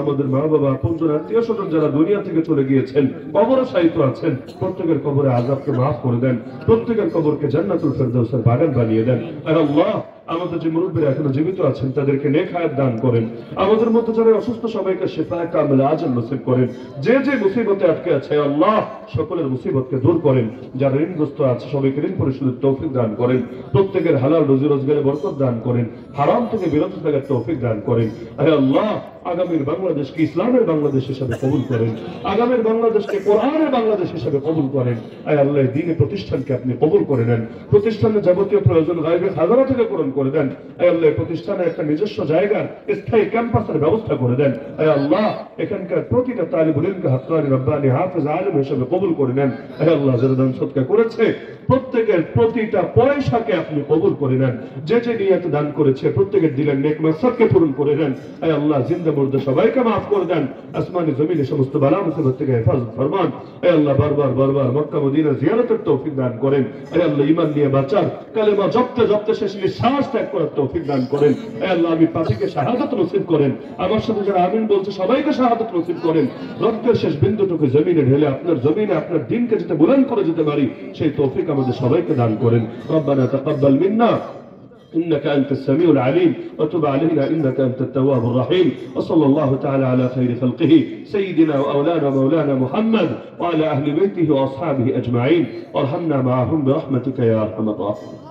আমাদের মা বাবা আপনজন আত্মীয় স্বজন যারা দুনিয়া থেকে চলে গিয়েছেন কবরে শায়িত আছেন প্রত্যেকের কবরে আযাবকে মাফ করে দেন, প্রত্যেকের কবরকে জান্নাতুল ফেরদাউসের বাগান বানিয়ে দেন। আল্লাহ আমাদের যে মুরব্বীরা এখনো জীবিত আছেন তাদেরকে নেক হায়াত দান করেন। আমাদের মধ্যে যারা অসুস্থ সবাইকে শিফায়ে কামিলা আজল নসিব করেন। যে যে মুসিবতে আটকে আছে আল্লাহ সকলের মুসিবতকে দূর করেন। যারা ঋণগ্রস্ত আছে সবাইকে ঋণ পরিশোধের তৌফিক দান করেন। প্রত্যেকের হালাল রুজি রোজগারে বরকত দান করেন। হারাম থেকে বিরত থাকার তৌফিক দান করেন। আল্লাহ আগামীর বাংলাদেশকে ইসলামের বাংলাদেশ হিসেবে কবুল করেন। আগামীর বাংলাদেশকে কোরআনের বাংলাদেশ হিসেবে কবুল করেন। আল্লাহ দ্বীনি প্রতিষ্ঠানকে আপনি কবুল করে নেন। প্রতিষ্ঠানের যাবতীয় প্রয়োজন গায়বে খাজানা থেকে পূরণ করে দেন। আল্লাহ প্রতিষ্ঠানে একটা নিজস্ব জায়গার স্থায়ী ক্যাম্পাসের ব্যবস্থা করে দেন। আল্লাহ এখানকার প্রতিটা তালিবুল ইলমকে হাক্কানি রব্বানি হাফেজ আলেম হিসেবে কবুল করে নেন। আল্লাহ যারা দান সদকা করেছে প্রত্যেকের প্রতিটা পয়সাকে আপনি কবুল করে নেন। যে যে নিয়তে দান করেছে প্রত্যেকের দিলের নেক মাকসাদকে পূরণ করে নেন। আল্লাহ জিন্দা মুর্দা সবাইকে মাফ করে দেন। আসমানি জমিনে সমস্ত বালা মুসিবত থেকে হেফাজত ফরমান। আল্লাহ বারবার বারবার মক্কা মদিনা জিয়ারতের তৌফিক দান করেন। আল্লাহ ঈমান নিয়ে বাঁচার কালেমা জপতে জপতে শেষ নিঃশ্বাস ত্যাগ করার তৌফিক দান করেন। আল্লাহ আমি পাপিকে শাহাদাত নসিব করেন। আমার সাথে যারা আমিন বলছে সবাইকে শাহাদাত নসিব করেন। রক্তের শেষ বিন্দুটুকু জমিনে ঢেলে আপনার জমিনে আপনার দিনকে যেতে বুলন্দ করে যেতে পারি সেই তৌফিক আমাদের সবাইকে দান করেন। রব্বানা তাকাব্বাল মিন্না إنك أنت السميع العليم وتب علينا إنك أنت التواب الرحيم وصلى الله تعالى على خير خلقه سيدنا وأولانا مولانا محمد وعلى أهل بيته وأصحابه أجمعين وارحمنا معهم برحمتك يا أرحم الراحمين.